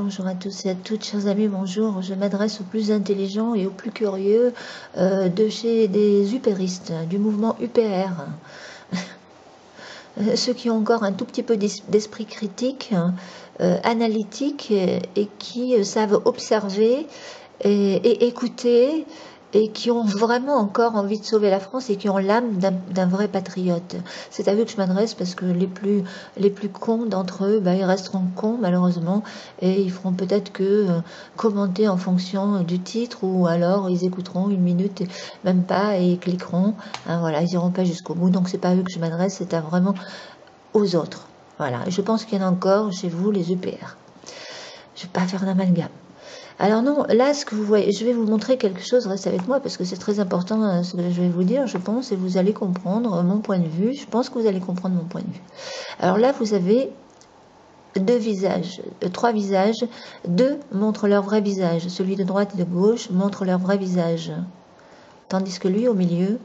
Bonjour à tous et à toutes, chers amis, bonjour. Je m'adresse aux plus intelligents et aux plus curieux de chez des upéristes, du mouvement UPR. Ceux qui ont encore un tout petit peu d'esprit critique, analytique et qui savent observer et écouter et qui ont vraiment encore envie de sauver la France et qui ont l'âme d'un vrai patriote. C'est à eux que je m'adresse parce que les plus cons d'entre eux, ils resteront cons malheureusement et ils feront peut-être que commenter en fonction du titre ou alors ils écouteront une minute, même pas, et ils cliqueront. Hein, voilà, ils n'iront pas jusqu'au bout. Donc c'est pas à eux que je m'adresse, c'est vraiment aux autres. Voilà, et je pense qu'il y en a encore chez vous, les EPR. Je ne vais pas faire d'amalgame. Alors non, là, ce que vous voyez, je vais vous montrer quelque chose, restez avec moi, parce que c'est très important ce que je vais vous dire, je pense, et vous allez comprendre mon point de vue. Je pense que vous allez comprendre mon point de vue. Alors là, vous avez trois visages. Deux montrent leur vrai visage. Celui de droite et de gauche montre leur vrai visage. Tandis que lui, au milieu,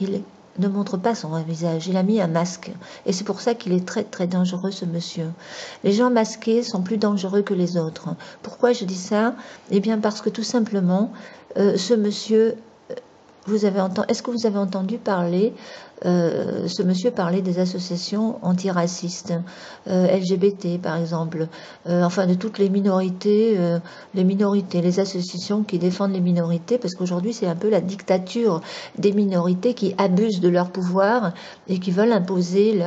il ne montre pas son vrai visage, il a mis un masque. Et c'est pour ça qu'il est très très dangereux, ce monsieur. Les gens masqués sont plus dangereux que les autres. Pourquoi je dis ça? Eh bien parce que tout simplement, ce monsieur, est-ce que vous avez entendu parler, ce monsieur parlait des associations antiracistes, LGBT par exemple, enfin de toutes les minorités, les associations qui défendent les minorités, parce qu'aujourd'hui c'est un peu la dictature des minorités qui abusent de leur pouvoir et qui veulent imposer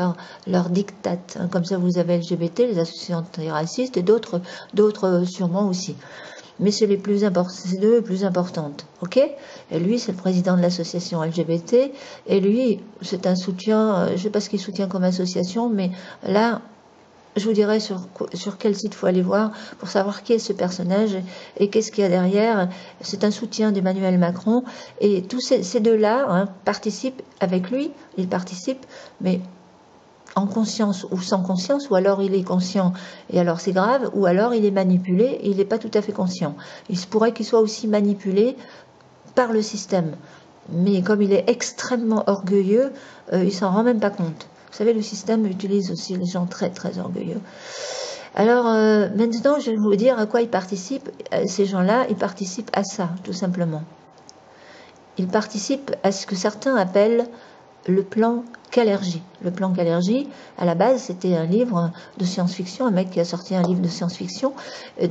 leur diktat. Comme ça vous avez LGBT, les associations antiracistes et d'autres sûrement aussi. Mais c'est les deux les plus importantes, ok? Et lui, c'est le président de l'association LGBT, et lui, c'est un soutien, je ne sais pas ce qu'il soutient comme association, mais là, je vous dirai sur quel site il faut aller voir pour savoir qui est ce personnage et qu'est-ce qu'il y a derrière. C'est un soutien d'Emmanuel Macron, et tous ces deux-là participent avec lui, ils participent, mais en conscience ou sans conscience, ou alors il est conscient et alors c'est grave, ou alors il est manipulé et il n'est pas tout à fait conscient. Il se pourrait qu'il soit aussi manipulé par le système, mais comme il est extrêmement orgueilleux, il s'en rend même pas compte. Vous savez, le système utilise aussi les gens très très orgueilleux. Alors maintenant, je vais vous dire à quoi ils participent. Ces gens-là, ils participent à ça, tout simplement. Ils participent à ce que certains appellent le plan Kalergi. Le plan Kalergi, à la base, c'était un livre de science-fiction, un mec qui a sorti un livre de science-fiction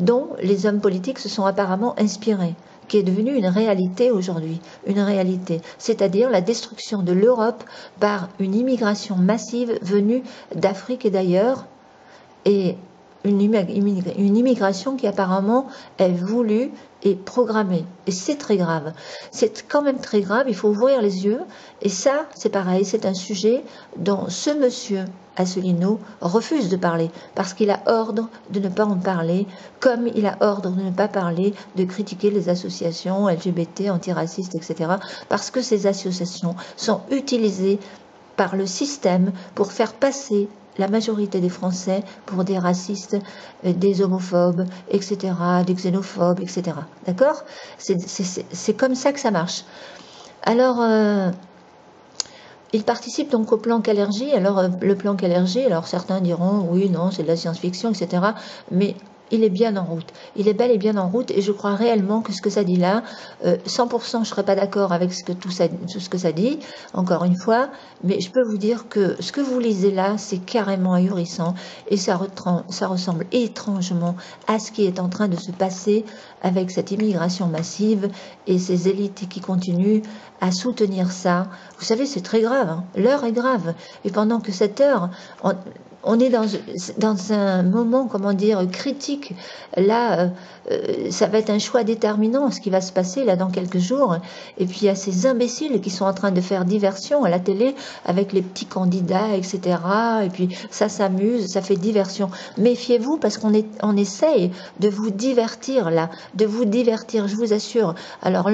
dont les hommes politiques se sont apparemment inspirés, qui est devenu une réalité aujourd'hui, une réalité, c'est-à-dire la destruction de l'Europe par une immigration massive venue d'Afrique et d'ailleurs, et une immigration qui apparemment est voulue et programmée. Et c'est très grave. C'est quand même très grave, il faut ouvrir les yeux. Et ça, c'est pareil, c'est un sujet dont ce monsieur Asselineau refuse de parler, parce qu'il a ordre de ne pas en parler, comme il a ordre de ne pas parler, de critiquer les associations LGBT, antiracistes, etc., parce que ces associations sont utilisées par le système pour faire passer la majorité des Français pour des racistes, des homophobes, etc., des xénophobes, etc. D'accord? C'est comme ça que ça marche. Alors, il participe donc au plan Kalergi. Alors, le plan Kalergi, alors certains diront, oui, non, c'est de la science-fiction, etc., mais il est bien en route. Il est bel et bien en route et je crois réellement que ce que ça dit là, 100% je ne serais pas d'accord avec tout ce que ça dit, encore une fois, mais je peux vous dire que ce que vous lisez là, c'est carrément ahurissant et ça ressemble étrangement à ce qui est en train de se passer avec cette immigration massive et ces élites qui continuent à soutenir ça. Vous savez, c'est très grave, hein. L'heure est grave. Et pendant que cette heure... On est dans un moment, comment dire, critique. Là, ça va être un choix déterminant, ce qui va se passer là dans quelques jours. Et puis il y a ces imbéciles qui sont en train de faire diversion à la télé avec les petits candidats, etc. Et puis ça s'amuse, ça fait diversion. Méfiez-vous parce qu'on essaye de vous divertir là, de vous divertir, je vous assure. Alors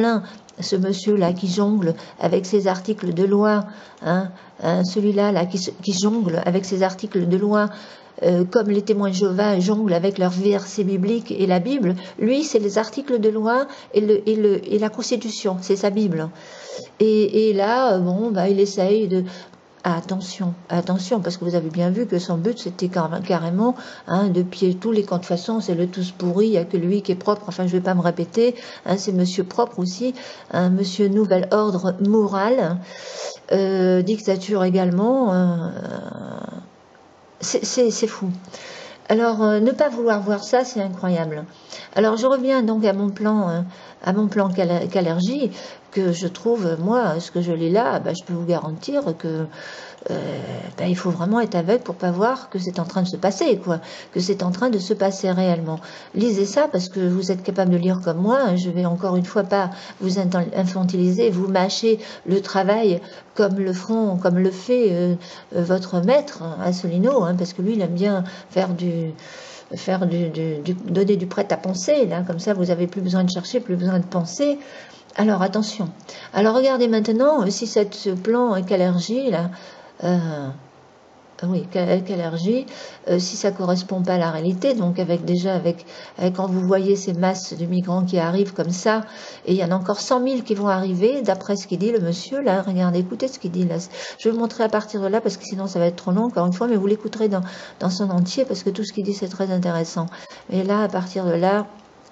ce monsieur-là qui jongle avec ses articles de loi, celui-là qui jongle avec ses articles de loi, comme les témoins de Jéhovah jonglent avec leurs versets bibliques et la Bible, lui, c'est les articles de loi et la Constitution, c'est sa Bible. Et là, il essaye de... attention, attention, parce que vous avez bien vu que son but c'était carrément de piller tous les camps. De toute façon, c'est le tous pourri, il n'y a que lui qui est propre, enfin je ne vais pas me répéter, c'est monsieur propre aussi, monsieur nouvel ordre moral, dictature également, c'est fou. Alors, ne pas vouloir voir ça, c'est incroyable. Alors, je reviens donc à mon plan qu'allergie, que je trouve, moi, ce que je lis là, je peux vous garantir que il faut vraiment être aveugle pour pas voir que c'est en train de se passer, quoi, que c'est en train de se passer réellement. Lisez ça parce que vous êtes capable de lire comme moi. Je vais encore une fois pas vous infantiliser, vous mâcher le travail comme le fait votre maître Asselineau, parce que lui, il aime bien donner du prêt à penser, là, comme ça, vous n'avez plus besoin de chercher, plus besoin de penser. Alors, attention. Alors, regardez maintenant, si ce plan qu'allergie, là, oui, qu'allergie, si ça correspond pas à la réalité, donc avec quand vous voyez ces masses de migrants qui arrivent comme ça, et il y en a encore 100 000 qui vont arriver, d'après ce qu'il dit le monsieur, là, regardez, écoutez ce qu'il dit là. Je vais vous montrer à partir de là, parce que sinon ça va être trop long, encore une fois, mais vous l'écouterez dans son entier, parce que tout ce qu'il dit c'est très intéressant. Et là, à partir de là,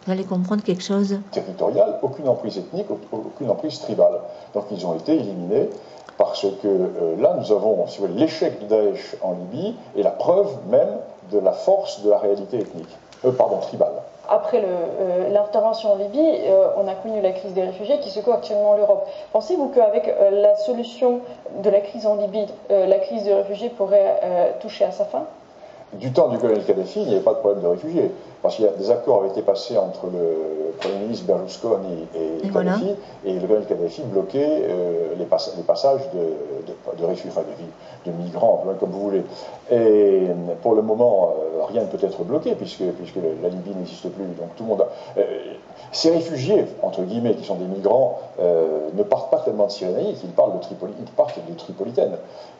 vous allez comprendre quelque chose. Territoriale, aucune emprise ethnique, aucune emprise tribale. Donc ils ont été éliminés. Parce que là, nous avons, si vous voulez, l'échec de Daesh en Libye et la preuve même de la force de la réalité ethnique, tribale. Après l'intervention en Libye, on a connu la crise des réfugiés qui secoue actuellement l'Europe. Pensez-vous qu'avec la solution de la crise en Libye, la crise des réfugiés pourrait toucher à sa fin? Du temps du colonel Kadhafi, il n'y avait pas de problème de réfugiés. Parce qu'il y a des accords avaient été passés entre le Premier ministre Berlusconi et Kadhafi, voilà. Et le colonel Kadhafi bloquait les passages de réfugiés, enfin de migrants, comme vous voulez. Et pour le moment, rien ne peut être bloqué, puisque la Libye n'existe plus. Donc tout le monde ces réfugiés, entre guillemets, qui sont des migrants, ne partent pas tellement de Cyrénaïque, ils partent de Tripolitaine.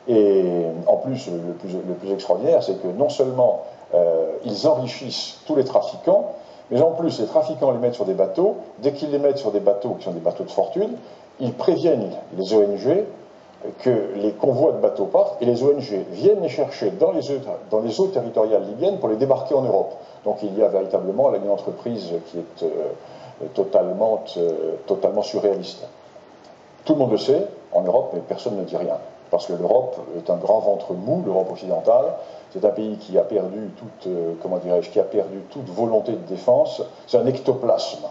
Et en plus, le plus extraordinaire, c'est que non seulement ils enrichissent tous les trafiquants, mais en plus, les trafiquants les mettent sur des bateaux. Dès qu'ils les mettent sur des bateaux qui sont des bateaux de fortune, ils préviennent les ONG que les convois de bateaux partent, et les ONG viennent les chercher dans les eaux territoriales libyennes pour les débarquer en Europe. Donc il y a véritablement là une entreprise qui est totalement surréaliste. Tout le monde le sait en Europe, mais personne ne dit rien. Parce que l'Europe est un grand ventre mou, l'Europe occidentale. C'est un pays qui a perdu toute volonté de défense. C'est un ectoplasme,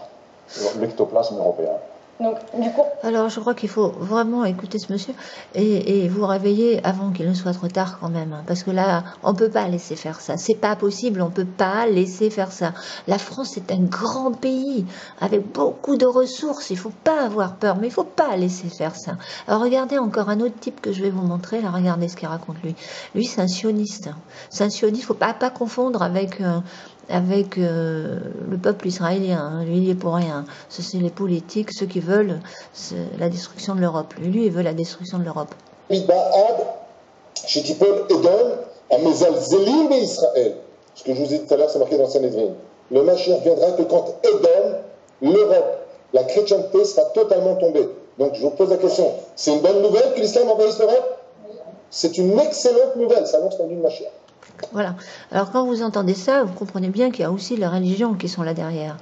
l'ectoplasme européen. Donc, du coup... Alors, je crois qu'il faut vraiment écouter ce monsieur et vous réveiller avant qu'il ne soit trop tard quand même. Parce que là, on ne peut pas laisser faire ça. C'est pas possible, on ne peut pas laisser faire ça. La France est un grand pays avec beaucoup de ressources. Il ne faut pas avoir peur, mais il ne faut pas laisser faire ça. Alors, regardez encore un autre type que je vais vous montrer. Là, regardez ce qu'il raconte lui. Lui, c'est un sioniste. C'est un sioniste, il ne faut pas confondre avec le peuple israélien, lui il est pour rien. Ce sont les politiques, ceux qui veulent la destruction de l'Europe. Lui, il veut la destruction de l'Europe. Ce que je vous ai dit tout à l'heure, c'est marqué dans Sanhedrin. Le Mashiach viendra que quand Édom, l'Europe, la chrétienté sera totalement tombée. Donc je vous pose la question, c'est une bonne nouvelle que l'islam envahisse l'Europe? C'est une excellente nouvelle, ça annonce la venue de Mashiach. Voilà. Alors quand vous entendez ça, vous comprenez bien qu'il y a aussi les religions qui sont là derrière.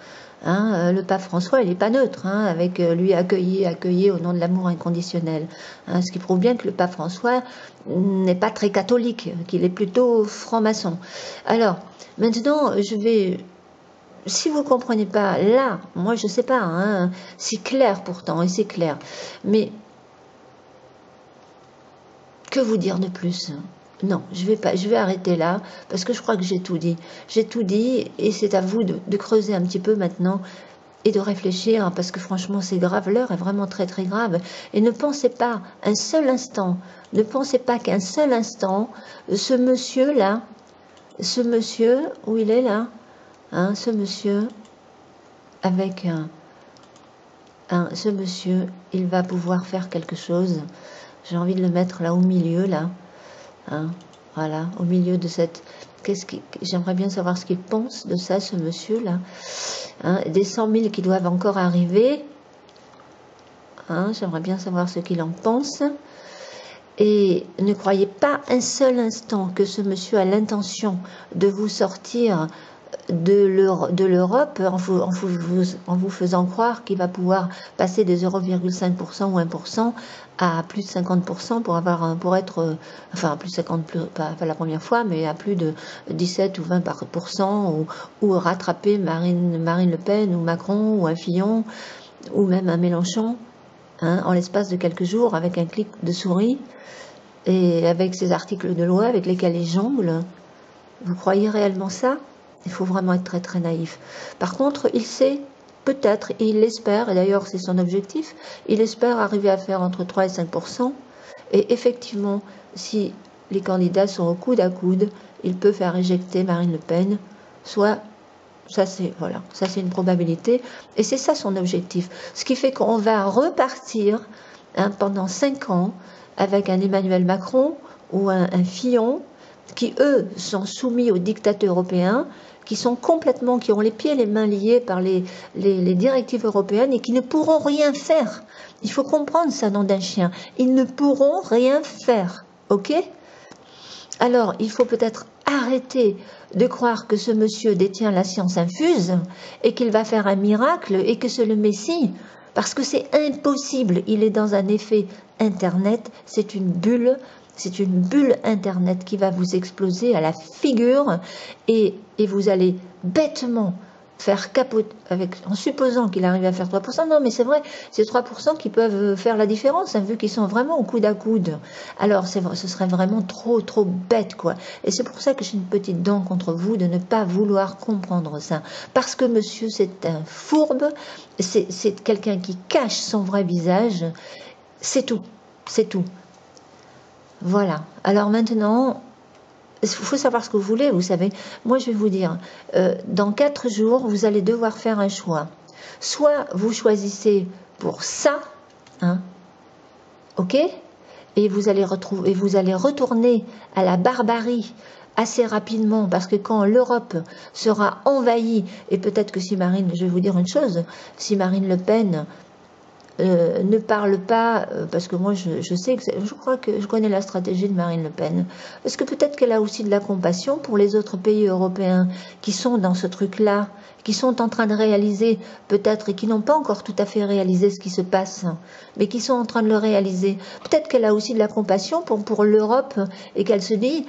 Le pape François, il n'est pas neutre, avec lui accueilli au nom de l'amour inconditionnel. Ce qui prouve bien que le pape François n'est pas très catholique, qu'il est plutôt franc-maçon. Alors, maintenant, si vous ne comprenez pas, là, moi je ne sais pas, c'est clair pourtant, et c'est clair. Mais, que vous dire de plus ? Non, je vais arrêter là, parce que je crois que j'ai tout dit. J'ai tout dit, et c'est à vous de creuser un petit peu maintenant, et de réfléchir, parce que franchement c'est grave, l'heure est vraiment très très grave. Et ne pensez pas un seul instant, ne pensez pas qu'un seul instant, ce monsieur-là, où il est là, ce monsieur, avec ce monsieur, il va pouvoir faire quelque chose. J'ai envie de le mettre là au milieu, là. Voilà, au milieu de cette... J'aimerais bien savoir ce qu'il pense de ça, ce monsieur-là. Des 100 000 qui doivent encore arriver. J'aimerais bien savoir ce qu'il en pense. Et ne croyez pas un seul instant que ce monsieur a l'intention de vous sortir de l'Europe en vous faisant croire qu'il va pouvoir passer de 0,5% ou 1% à plus de 50% pour être, enfin plus 50, pas la première fois, mais à plus de 17 ou 20%, ou rattraper Marine Le Pen ou Macron ou un Fillon ou même un Mélenchon, hein, en l'espace de quelques jours avec un clic de souris et avec ces articles de loi avec lesquels ils jonglent. Vous croyez réellement ça? Il faut vraiment être très très naïf. Par contre, il sait, peut-être, et il l'espère, et d'ailleurs c'est son objectif, il espère arriver à faire entre 3 et 5%, et effectivement, si les candidats sont au coude à coude, il peut faire éjecter Marine Le Pen, soit, ça c'est voilà, ça c'est une probabilité, et c'est ça son objectif. Ce qui fait qu'on va repartir pendant 5 ans avec un Emmanuel Macron ou un Fillon, qui eux sont soumis aux dictats européens, qui ont les pieds et les mains liés par les directives européennes et qui ne pourront rien faire. Il faut comprendre ça, nom d'un chien. Ils ne pourront rien faire, ok? Alors, il faut peut-être arrêter de croire que ce monsieur détient la science infuse et qu'il va faire un miracle et que c'est le Messie, parce que c'est impossible. Il est dans un effet Internet, c'est une bulle Internet qui va vous exploser à la figure et vous allez bêtement faire capoter, en supposant qu'il arrive à faire 3%. Non, mais c'est vrai, c'est 3% qui peuvent faire la différence, hein, vu qu'ils sont vraiment au coude à coude. Alors, ce serait vraiment trop bête, quoi. Et c'est pour ça que j'ai une petite dent contre vous de ne pas vouloir comprendre ça. Parce que monsieur, c'est un fourbe, c'est quelqu'un qui cache son vrai visage. C'est tout. Voilà. Alors maintenant, il faut savoir ce que vous voulez, vous savez. Moi, je vais vous dire, dans 4 jours, vous allez devoir faire un choix. Soit vous choisissez pour ça, hein, ok, et vous allez retourner à la barbarie assez rapidement, parce que quand l'Europe sera envahie, et peut-être que je vais vous dire une chose, si Marine Le Pen ne parle pas, parce que moi je crois que je connais la stratégie de Marine Le Pen, parce que peut-être qu'elle a aussi de la compassion pour les autres pays européens qui sont dans ce truc-là, qui sont en train de réaliser peut-être et qui n'ont pas encore tout à fait réalisé ce qui se passe, mais qui sont en train de le réaliser. Peut-être qu'elle a aussi de la compassion pour l'Europe et qu'elle se dit,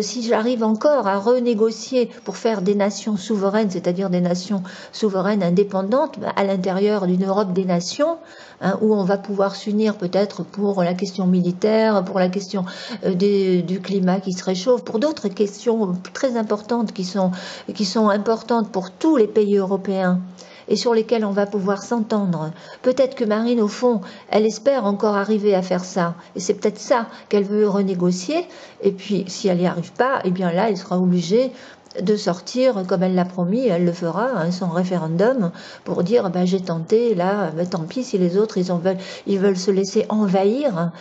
si j'arrive encore à renégocier pour faire des nations souveraines, c'est-à-dire des nations souveraines indépendantes à l'intérieur d'une Europe des nations, hein, où on va pouvoir s'unir peut-être pour la question militaire, pour la question du climat qui se réchauffe, pour d'autres questions très importantes qui sont importantes pour tous les pays européens et sur lesquels on va pouvoir s'entendre. Peut-être que Marine, au fond, elle espère encore arriver à faire ça. Et c'est peut-être ça qu'elle veut renégocier. Et puis, si elle n'y arrive pas, eh bien là, elle sera obligée de sortir, comme elle l'a promis, elle le fera, hein, son référendum, pour dire j'ai tenté, là, tant pis si les autres ils veulent se laisser envahir,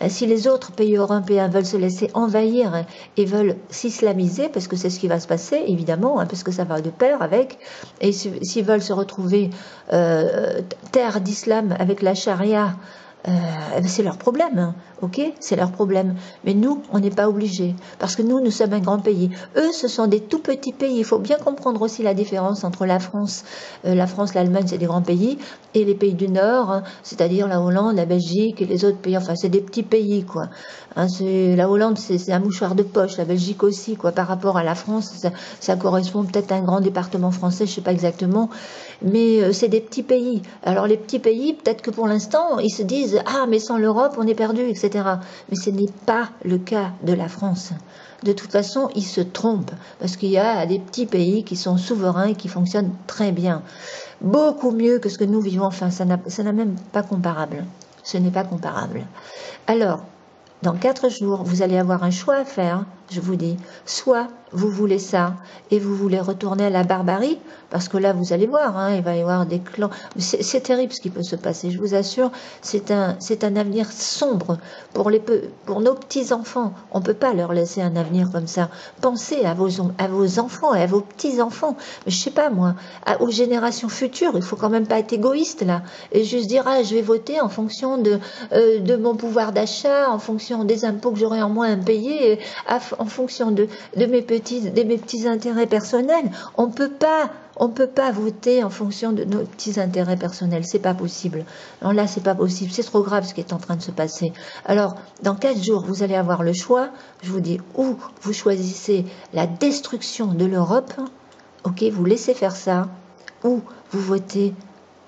si les autres pays européens veulent se laisser envahir et veulent s'islamiser, parce que c'est ce qui va se passer, évidemment, hein, parce que ça va de pair avec, et s'ils veulent se retrouver terre d'islam avec la charia, c'est leur problème, hein, ok, c'est leur problème. Mais nous, on n'est pas obligés, parce que nous sommes un grand pays. Eux, ce sont des tout petits pays. Il faut bien comprendre aussi la différence entre la France, l'Allemagne, c'est des grands pays, et les pays du Nord, hein, c'est-à-dire la Hollande, la Belgique et les autres pays. Enfin, c'est des petits pays, quoi. Hein, la Hollande, c'est un mouchoir de poche. La Belgique aussi, quoi. Par rapport à la France, ça correspond peut-être à un grand département français, je sais pas exactement. Mais c'est des petits pays. Alors les petits pays, peut-être que pour l'instant, ils se disent « Ah, mais sans l'Europe, on est perdu, etc. » Mais ce n'est pas le cas de la France. De toute façon, ils se trompent, parce qu'il y a des petits pays qui sont souverains et qui fonctionnent très bien. Beaucoup mieux que ce que nous vivons. Enfin, ça n'a même pas comparable. Ce n'est pas comparable. Alors, dans 4 jours, vous allez avoir un choix à faire, je vous dis. Soit vous voulez ça et vous voulez retourner à la barbarie, parce que là, vous allez voir, hein, il va y avoir des clans. C'est terrible ce qui peut se passer, je vous assure. C'est un avenir sombre pour nos petits-enfants. On ne peut pas leur laisser un avenir comme ça. Pensez à vos enfants et à vos petits-enfants. Mais je sais pas, moi, aux générations futures, il faut quand même pas être égoïste, là. Et juste dire, je vais voter en fonction de mon pouvoir d'achat, en fonction fonction des impôts que j'aurai en moins à payer, en fonction de mes petits intérêts personnels. On ne peut pas voter en fonction de nos petits intérêts personnels. C'est pas possible. Non, là, c'est pas possible. C'est trop grave ce qui est en train de se passer. Alors, dans 4 jours, vous allez avoir le choix. Je vous dis, ou vous choisissez la destruction de l'Europe, ok, vous laissez faire ça, ou vous votez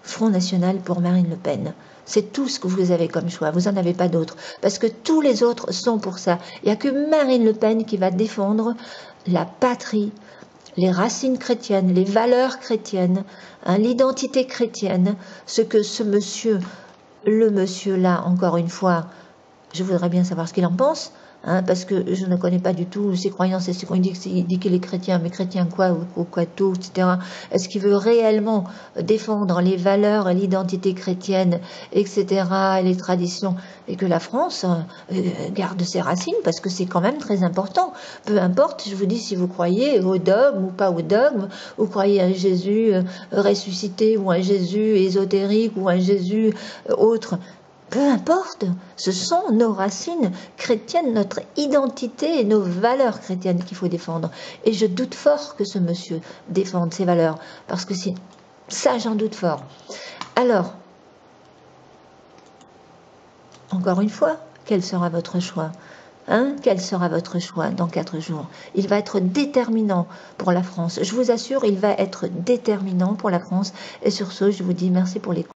Front National pour Marine Le Pen. C'est tout ce que vous avez comme choix. Vous n'en avez pas d'autre. Parce que tous les autres sont pour ça. Il n'y a que Marine Le Pen qui va défendre la patrie, les racines chrétiennes, les valeurs chrétiennes, hein, l'identité chrétienne, ce que ce monsieur, le monsieur là, encore une fois, je voudrais bien savoir ce qu'il en pense, hein, parce que je ne connais pas du tout ses croyances. Est-ce qu'il dit qu'il est chrétien, mais chrétien quoi, ou quoi tout, etc. Est-ce qu'il veut réellement défendre les valeurs et l'identité chrétienne, etc., et les traditions, et que la France garde ses racines, parce que c'est quand même très important. Peu importe, je vous dis, si vous croyez au dogme ou pas au dogme, vous croyez à un Jésus ressuscité, ou un Jésus ésotérique, ou un Jésus autre, peu importe, ce sont nos racines chrétiennes, notre identité et nos valeurs chrétiennes qu'il faut défendre. Et je doute fort que ce monsieur défende ces valeurs, parce que ça, j'en doute fort. Alors, encore une fois, quel sera votre choix ? Hein, quel sera votre choix dans 4 jours? Il va être déterminant pour la France. Je vous assure, il va être déterminant pour la France. Et sur ce, je vous dis merci pour l'écoute.